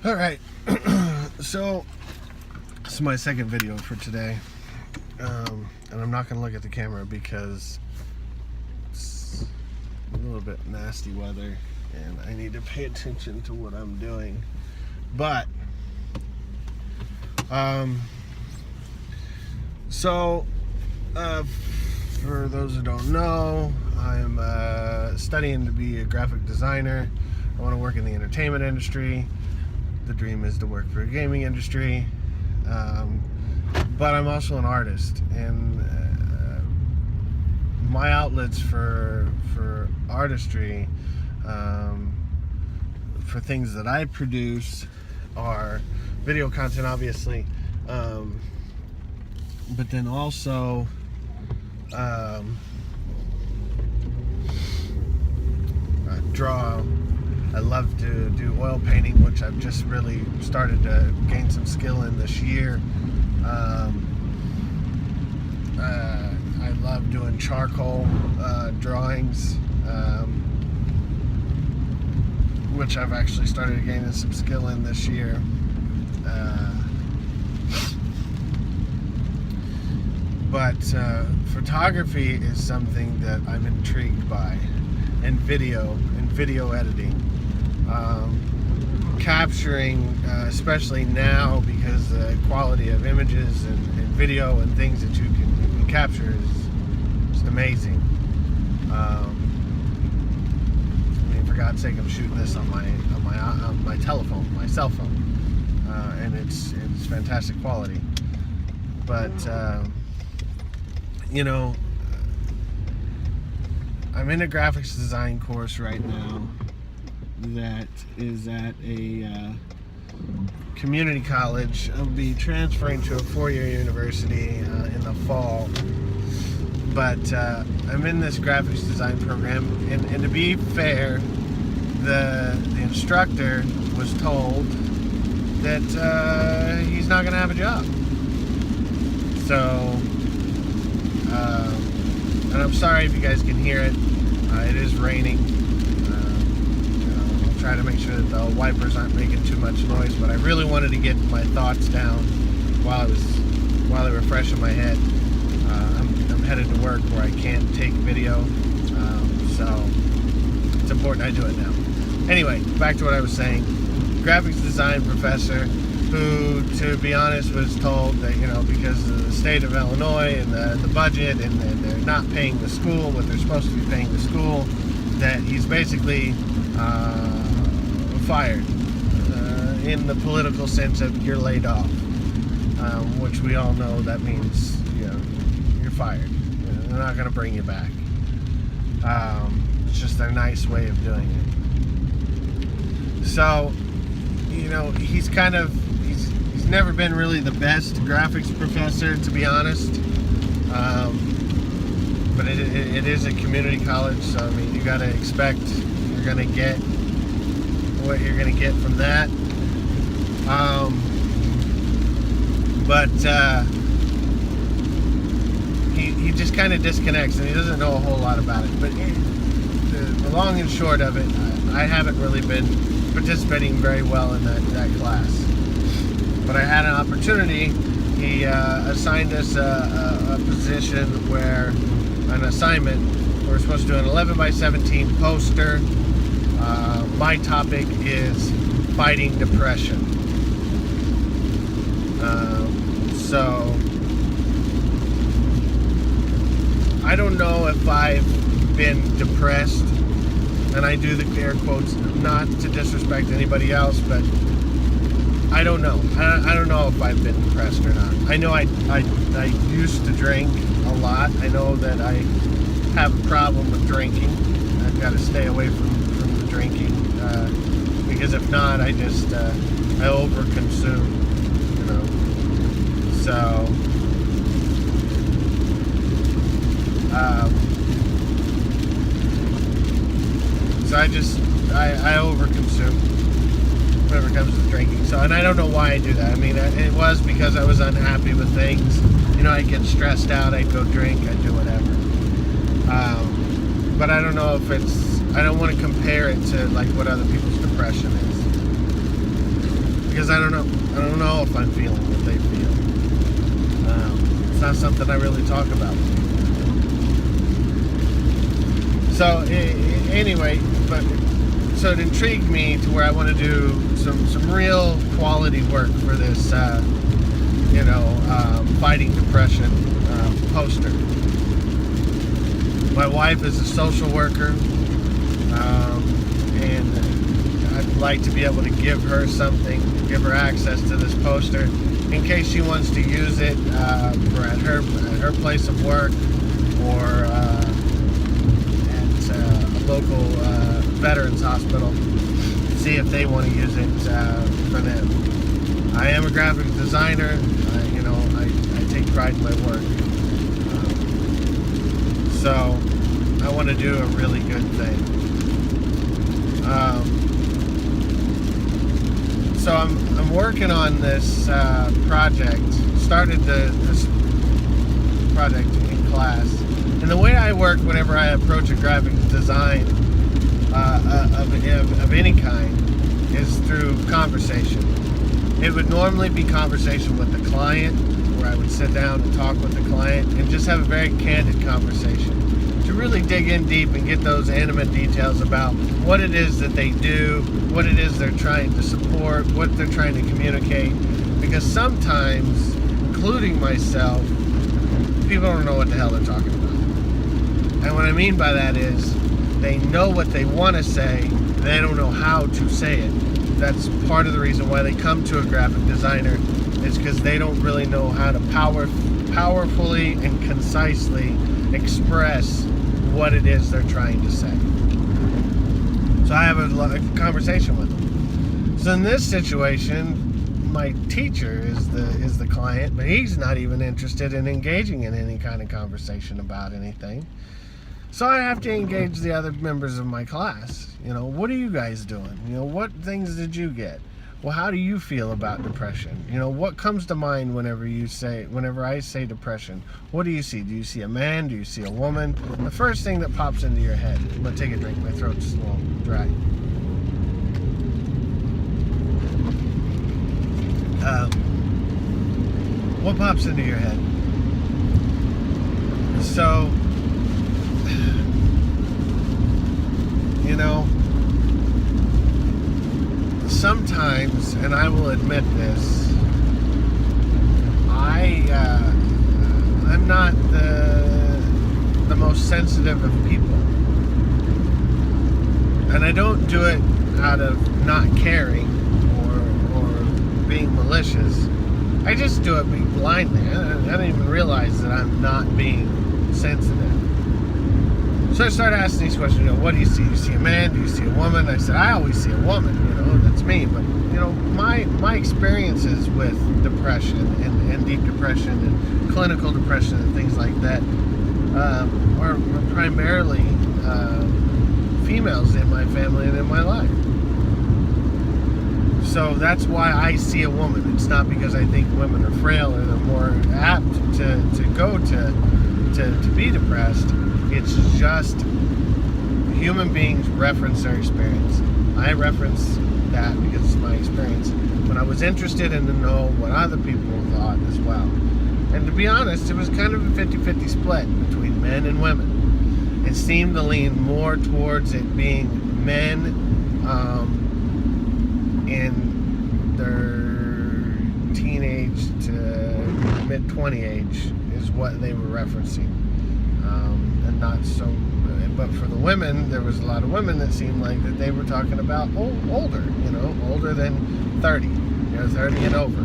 All right, so this is my second video for today, and I'm not going to look at the camera because it's a little bit nasty weather and I need to pay attention to what I'm doing. But for those who don't know, I'm studying to be a graphic designer. I want to work in the entertainment industry. The dream is to work for a gaming industry, but I'm also an artist, and my outlets for artistry, for things that I produce, are video content, obviously, but then also draw. I love to do oil painting, which I've just really started to gain some skill in this year. I love doing charcoal drawings, which I've actually started gaining some skill in this year. But photography is something that I'm intrigued by, and video editing. Capturing, especially now, because the quality of images and video and things that you can capture is just amazing. I mean, for God's sake, I'm shooting this on my telephone, my cell phone, and it's fantastic quality. But you know, I'm in a graphics design course right now that is at a community college. I'll be transferring to a four-year university in the fall, but I'm in this graphics design program, and to be fair, the instructor was told that he's not going to have a job. So and I'm sorry if you guys can hear it. It is raining. I'll try to make sure that the wipers aren't making too much noise, but I really wanted to get my thoughts down while they were fresh in my head. I'm headed to work where I can't take video, so it's important I do it now. Anyway, back to what I was saying. Graphics design professor who, to be honest, was told that, because of the state of Illinois and the budget, and they're not paying the school what they're supposed to be paying the school, that he's basically fired, in the political sense of you're laid off, which we all know that means you're fired. They're not going to bring you back. It's just a nice way of doing it. So, he's never been really the best graphics professor, to be honest. But it is a community college, so I mean, you got to expect you're going to get what you're going to get from that. But he just kind of disconnects, and he doesn't know a whole lot about it. But the long and short of it, I haven't really been participating very well in that class. But I had an opportunity. He assigned us a position an assignment where we're supposed to do an 11x17 poster. My topic is fighting depression. So I don't know if I've been depressed, and I do the air quotes not to disrespect anybody else, but I don't know. I don't know if I've been depressed or not. I know I used to drink a lot. I know that I have a problem with drinking. I've got to stay away from the drinking, because if not, I overconsume. So I overconsume whenever it comes to drinking. So, and I don't know why I do that. I mean, it was because I was unhappy with things. I get stressed out, I'd go drink, I'd do whatever. But I don't know if I don't want to compare it to like what other people's depression is. because I don't know if I'm feeling what they feel. It's not something I really talk about. So anyway, so it intrigued me to where I want to do some real quality work for this, fighting depression poster. My wife is a social worker, and I'd like to be able to give her something, give her access to this poster in case she wants to use it for at her place of work, or at a local veterans hospital. See if they want to use it for them. I am a graphic designer. I take pride in my work. So I want to do a really good thing. So I'm working on this project. Started this project in class, and the way I work whenever I approach a graphic design of any kind is through conversation. It would normally be conversation with the client, where I would sit down and talk with the client and just have a very candid conversation to really dig in deep and get those intimate details about what it is that they do, what it is they're trying to support, what they're trying to communicate. Because sometimes, including myself, people don't know what the hell they're talking about. And what I mean by that is they know what they want to say, they don't know how to say it. That's part of the reason why they come to a graphic designer, is because they don't really know how to powerfully and concisely express what it is they're trying to say. So I have a conversation with them. So in this situation, my teacher is the client, but he's not even interested in engaging in any kind of conversation about anything. So I have to engage the other members of my class. What are you guys doing? What things did you get? Well, how do you feel about depression? What comes to mind whenever I say depression? What do you see? Do you see a man? Do you see a woman? The first thing that pops into your head. I'm gonna take a drink. My throat's a little dry. What pops into your head? So, sometimes, and I will admit this, I'm not the most sensitive of people, and I don't do it out of not caring or being malicious. I just do it blindly. I don't even realize that I'm not being sensitive. So I started asking these questions. What do you see? Do you see a man? Do you see a woman? I said, I always see a woman. That's me. But my experiences with depression and deep depression and clinical depression and things like that are primarily females in my family and in my life. So that's why I see a woman. It's not because I think women are frail or they're more apt to go to be depressed. It's just human beings reference their experience. I reference that because it's my experience. But I was interested in to know what other people thought as well. And to be honest, it was kind of a 50-50 split between men and women. It seemed to lean more towards it being men in their teenage to mid-20 age is what they were referencing. And not so, but for the women, there was a lot of women that seemed like that they were talking about older, older than 30, 30 and over,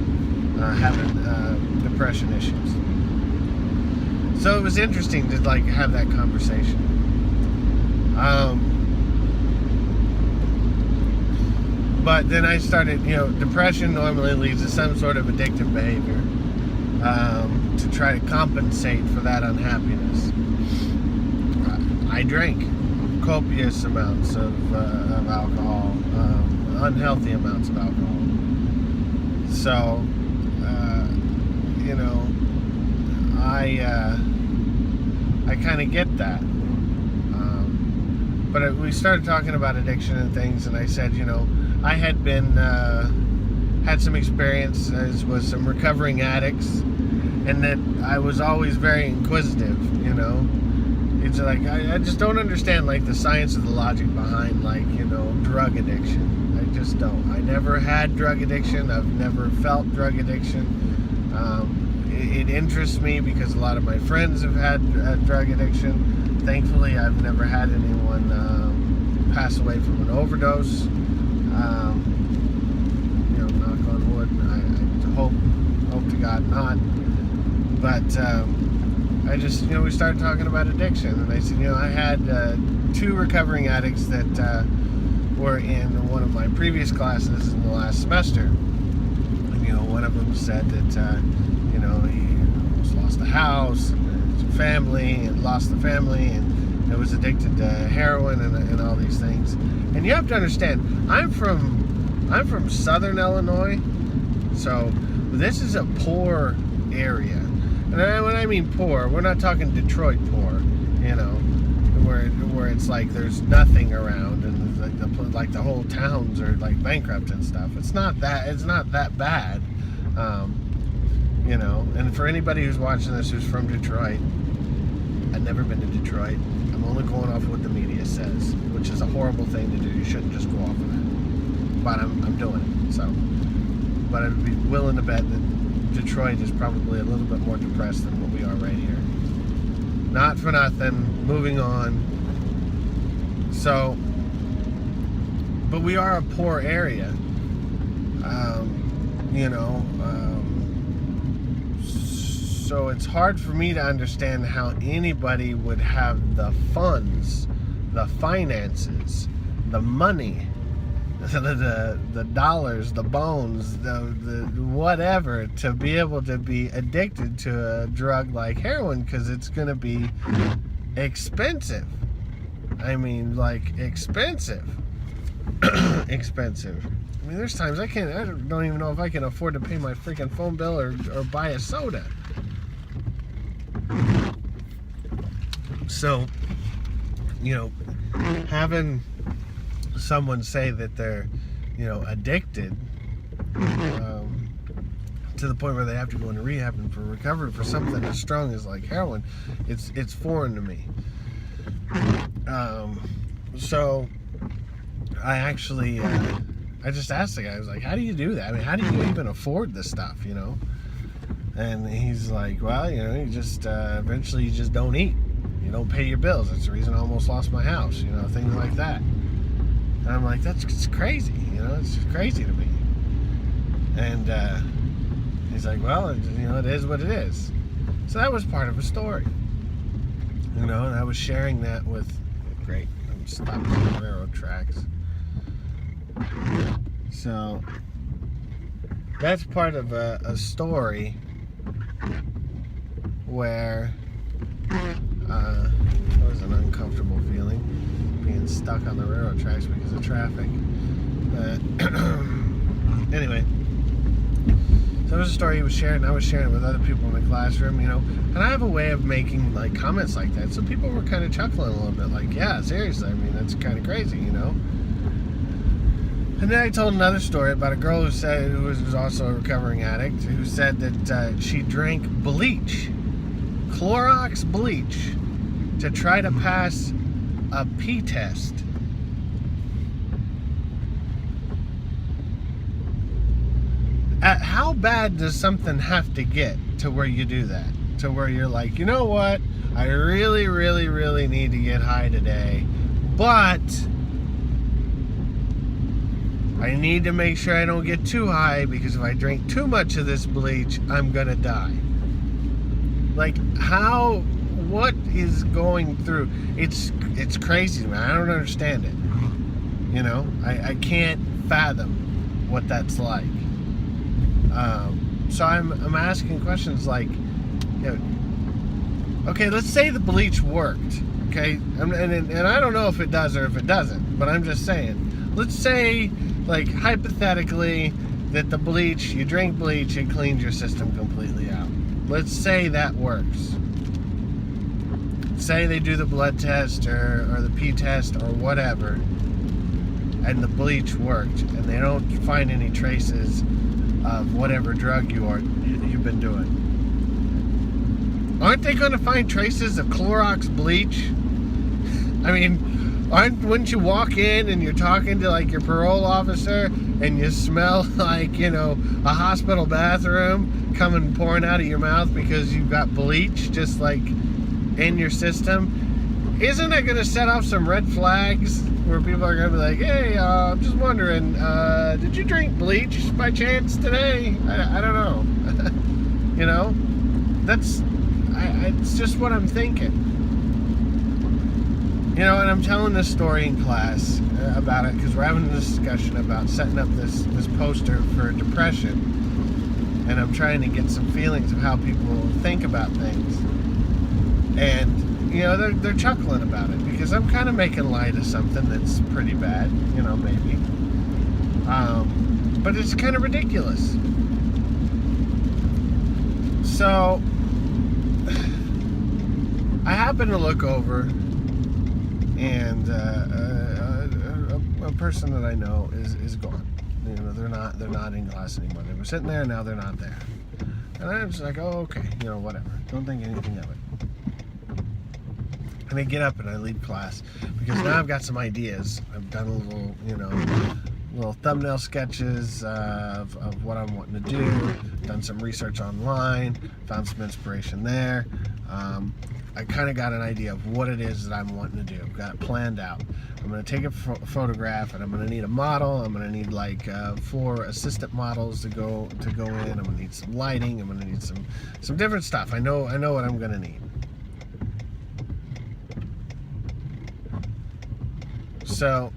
having depression issues. So it was interesting to have that conversation. But then I started, depression normally leads to some sort of addictive behavior to try to compensate for that unhappiness. I drank copious amounts of alcohol, unhealthy amounts of alcohol. So, I kind of get that. But we started talking about addiction and things, and I said, I had been had some experiences with some recovering addicts, and that I was always very inquisitive, you know. It's like, I just don't understand, like, the science of the logic behind, like, you know, drug addiction. I just don't. I never had drug addiction. I've never felt drug addiction. It interests me because a lot of my friends have had drug addiction. Thankfully, I've never had anyone pass away from an overdose. You know, knock on wood. I hope to God not. But I just, you know, we started talking about addiction, and I said, you know, I had 2 recovering addicts that were in one of my previous classes in the last semester. And, you know, one of them said that, you know, he almost lost the house, and his family, and lost the family, and was addicted to heroin and all these things. And you have to understand, I'm from Southern Illinois, so this is a poor area. And when I mean poor, we're not talking Detroit poor, you know, where it's like there's nothing around and like the whole towns are like bankrupt and stuff. It's not that bad, you know. And for anybody who's watching this who's from Detroit, I've never been to Detroit. I'm only going off what the media says, which is a horrible thing to do. You shouldn't just go off of that. But I'm doing it. So, but I'd be willing to bet that Detroit is probably a little bit more depressed than what we are right here. Not for nothing. Moving on. So, but we are a poor area. You know, so it's hard for me to understand how anybody would have the funds, the finances, the money, the dollars, the bones, the whatever, to be able to be addicted to a drug like heroin, because it's going to be expensive. I mean, like, expensive. Expensive. I mean, there's times I don't even know if I can afford to pay my freaking phone bill or buy a soda. So, you know, having someone say that they're, you know, addicted to the point where they have to go into rehab and for recovery for something as strong as like heroin, it's foreign to me. So I actually I just asked the guy, I was like, how do you do that? I mean, how do you even afford this stuff, you know? And he's like, well, you know, you just eventually you just don't eat. You don't pay your bills. That's the reason I almost lost my house, you know, things like that. And I'm like, it's crazy, you know, it's just crazy to me. And he's like, well, you know, it is what it is. So that was part of a story, you know, and I was sharing that with, great, I'm stopping on the railroad tracks. So that's part of a story where it was an uncomfortable feeling, being stuck on the railroad tracks because of traffic. But anyway, so it was a story he was sharing, and I was sharing it with other people in the classroom, you know, and I have a way of making like comments like that, so people were kind of chuckling a little bit, like, yeah, seriously, I mean, that's kind of crazy, you know. And then I told another story about a girl who was also a recovering addict, who said that she drank bleach, Clorox bleach, to try to pass a pee test. How bad does something have to get to where you do that? To where you're like, you know what? I really, really, really need to get high today, but I need to make sure I don't get too high, because if I drink too much of this bleach, I'm gonna die. Like, what is going through? It's crazy, man. I don't understand it. You know, I can't fathom what that's like. So I'm asking questions like, you know, okay, let's say the bleach worked, okay, and I don't know if it does or if it doesn't, but I'm just saying, let's say, like, hypothetically, that the bleach, you drink bleach, it cleans your system completely out. Let's say that works. Say they do the blood test or the pee test or whatever, and the bleach worked, and they don't find any traces of whatever drug you've been doing. Aren't they going to find traces of Clorox bleach? I mean, wouldn't you walk in and you're talking to like your parole officer and you smell like, a hospital bathroom coming pouring out of your mouth because you've got bleach just like in your system? Isn't it going to set off some red flags where people are going to be like, hey, I'm just wondering, did you drink bleach by chance today? I don't know. It's just what I'm thinking. And I'm telling this story in class about it because we're having a discussion about setting up this poster for depression. And I'm trying to get some feelings of how people think about things. And, they're chuckling about it because I'm kind of making light of something that's pretty bad, maybe. But it's kind of ridiculous. So, I happen to look over, and a person that I know is gone. They're not in class anymore. They were sitting there, now they're not there. And I'm just like, oh, okay, whatever. Don't think anything of it. And I get up and I leave class because now I've got some ideas. I've done a little thumbnail sketches of what I'm wanting to do. Done some research online, found some inspiration there. I kind of got an idea of what it is that I'm wanting to do. I've got it planned out. I'm going to take a photograph, and I'm going to need a model. I'm going to need like 4 assistant models to go in. I'm going to need some lighting. I'm going to need some different stuff. I know what I'm going to need. So,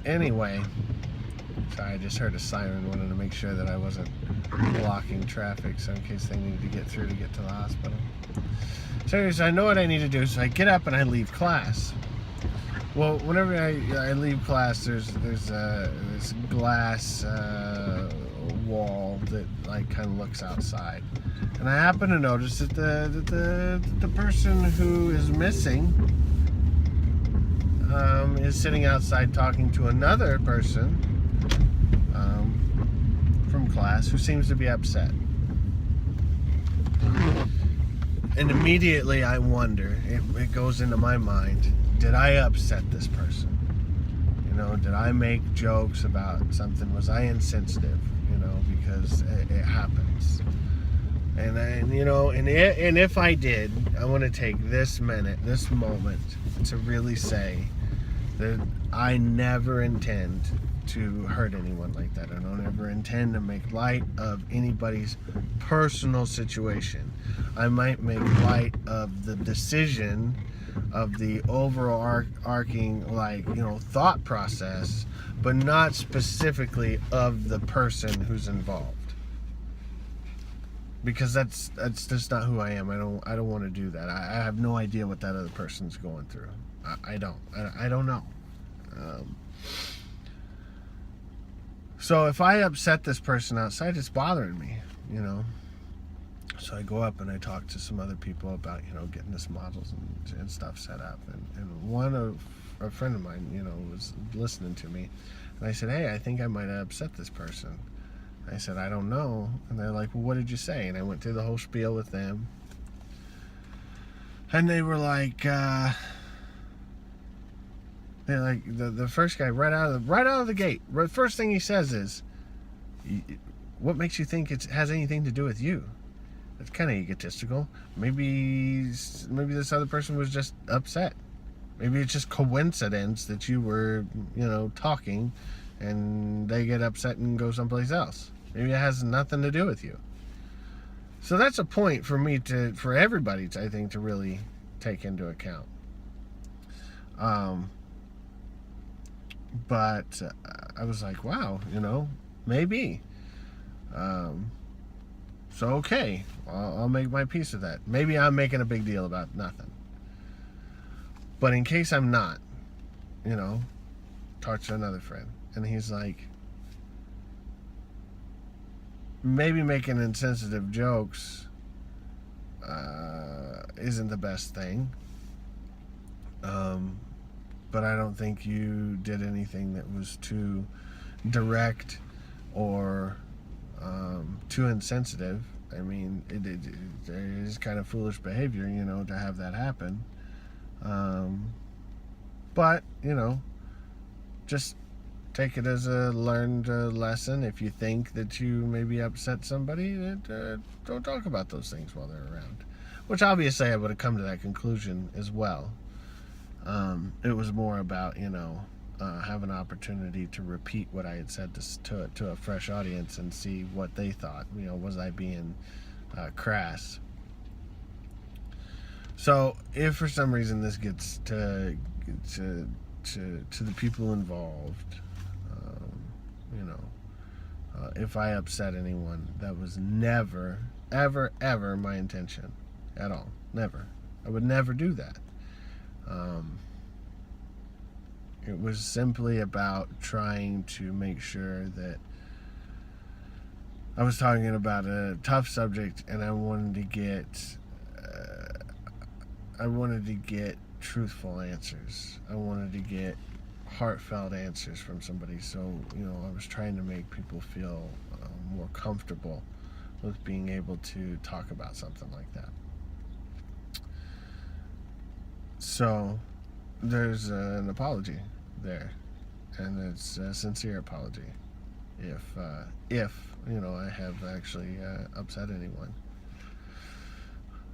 anyway, sorry, I just heard a siren. Wanted to make sure that I wasn't blocking traffic, so in case they needed to get through to get to the hospital. So anyways, I know what I need to do, so I get up and I leave class. Well, whenever I leave class, there's this glass wall that like kind of looks outside, and I happen to notice that the person who is missing is sitting outside talking to another person from class who seems to be upset. And immediately I wonder, it goes into my mind, did I upset this person? Did I make jokes about something? Was I insensitive? Because it happens. And if I did, I want to take this moment to really say that I never intend to hurt anyone like that. I don't ever intend to make light of anybody's personal situation. I might make light of the decision of the overarching thought process, but not specifically of the person who's involved. Because that's just not who I am. I don't want to do that. I have no idea what that other person's going through. I don't know. So if I upset this person outside, it's bothering me, So I go up and I talk to some other people about, getting this models and stuff set up. And a friend of mine, was listening to me. And I said, hey, I think I might have upset this person. I said, I don't know. And they're like, well, what did you say? And I went through the whole spiel with them. And they were like, the first guy right out of the gate. The first thing he says is, what makes you think it has anything to do with you? That's kind of egotistical. Maybe this other person was just upset. Maybe it's just coincidence that you were, talking and they get upset and go someplace else. Maybe it has nothing to do with you. So that's a point for everybody, I think, to really take into account. But I was like, wow, maybe. So okay, I'll make my peace with that. Maybe I'm making a big deal about nothing. But in case I'm not, talk to another friend. And he's like, maybe making insensitive jokes isn't the best thing. But I don't think you did anything that was too direct or too insensitive. I mean, it is kind of foolish behavior, to have that happen. But, just take it as a learned lesson. If you think that you maybe upset somebody, don't talk about those things while they're around. Which obviously I would have come to that conclusion as well. It was more about, have an opportunity to repeat what I had said to a fresh audience and see what they thought. Was I being crass? So if for some reason this gets to the people involved, if I upset anyone, that was never, ever, ever my intention at all. Never. I would never do that. It was simply about trying to make sure that I was talking about a tough subject, and I wanted to get truthful answers. I wanted to get heartfelt answers from somebody. So, I was trying to make people feel more comfortable with being able to talk about something like that. So, there's an apology there, and it's a sincere apology if I have actually upset anyone.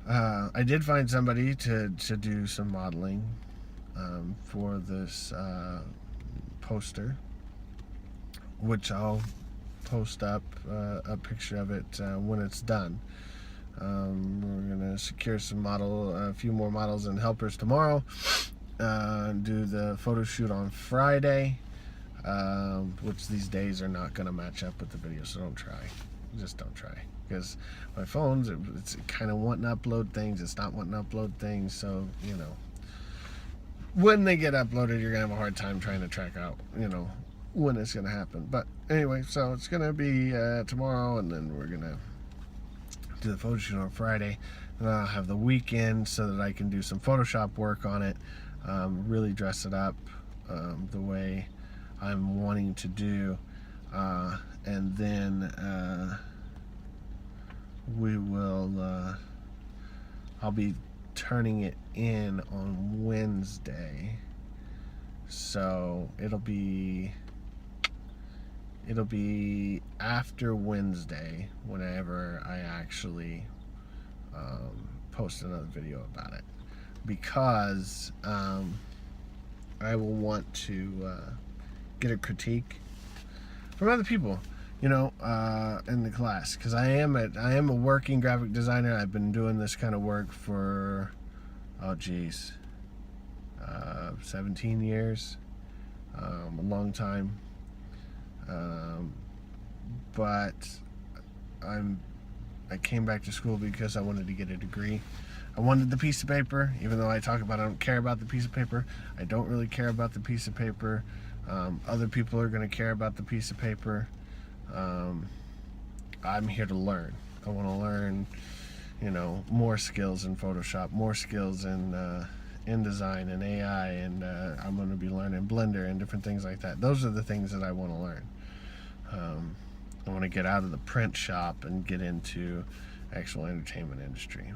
I did find somebody to do some modeling for this poster, which I'll post up a picture of it when it's done. We're going to secure a few more models and helpers tomorrow, do the photo shoot on Friday, which these days are not going to match up with the video, so don't try. Just don't try, because my phone's it's kind of wanting to upload things, it's not wanting to upload things, so when they get uploaded, you're gonna have a hard time trying to track out when it's gonna happen. But anyway, so it's gonna be tomorrow, and then we're gonna do the photo shoot on Friday, and I'll have the weekend so that I can do some Photoshop work on it, really dress it up the way I'm wanting to do, and then I'll be turning it in on Wednesday, so it'll be after Wednesday whenever I actually post another video about it, because I will want to get a critique from other people, in the class, because I am a working graphic designer. I've been doing this kind of work for 17 years, a long time, but I came back to school because I wanted to get a degree. I wanted the piece of paper, even though I talk about I don't care about the piece of paper. I don't really care about the piece of paper. Other people are going to care about the piece of paper. I'm here to learn. I want to learn, more skills in Photoshop, more skills in InDesign and AI, and I'm going to be learning Blender and different things like that. Those are the things that I want to learn. I want to get out of the print shop and get into actual entertainment industry,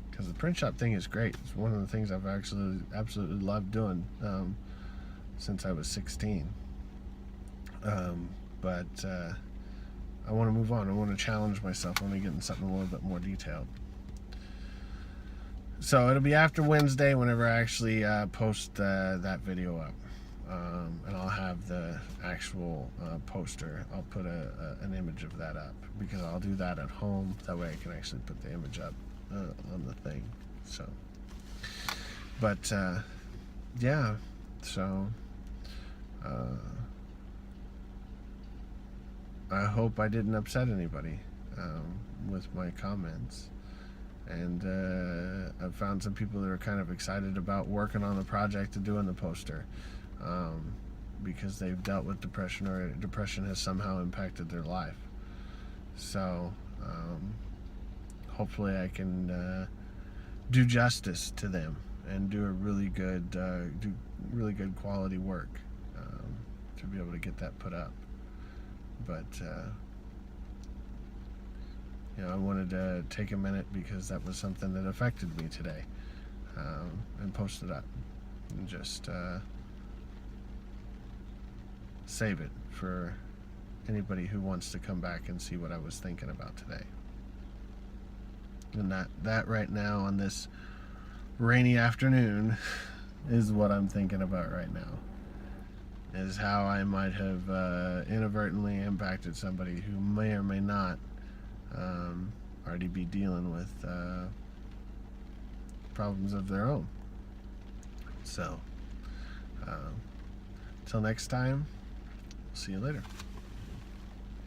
because the print shop thing is great. It's one of the things I've actually absolutely loved doing since I was 16. But I want to move on. I want to challenge myself. I want to get into something a little bit more detailed. So it'll be after Wednesday whenever I actually post that video up. And I'll have the actual poster. I'll put an image of that up, because I'll do that at home. That way I can actually put the image up on the thing. So, but yeah, so I hope I didn't upset anybody with my comments. And I've found some people that are kind of excited about working on the project and doing the poster, because they've dealt with depression, or depression has somehow impacted their life. So hopefully I can do justice to them and do a really good quality work to be able to get that put up. But I wanted to take a minute because that was something that affected me today, and post it up and just save it for anybody who wants to come back and see what I was thinking about today. And that right now on this rainy afternoon is what I'm thinking about right now, is how I might have inadvertently impacted somebody who may or may not already be dealing with problems of their own. So, till next time, see you later.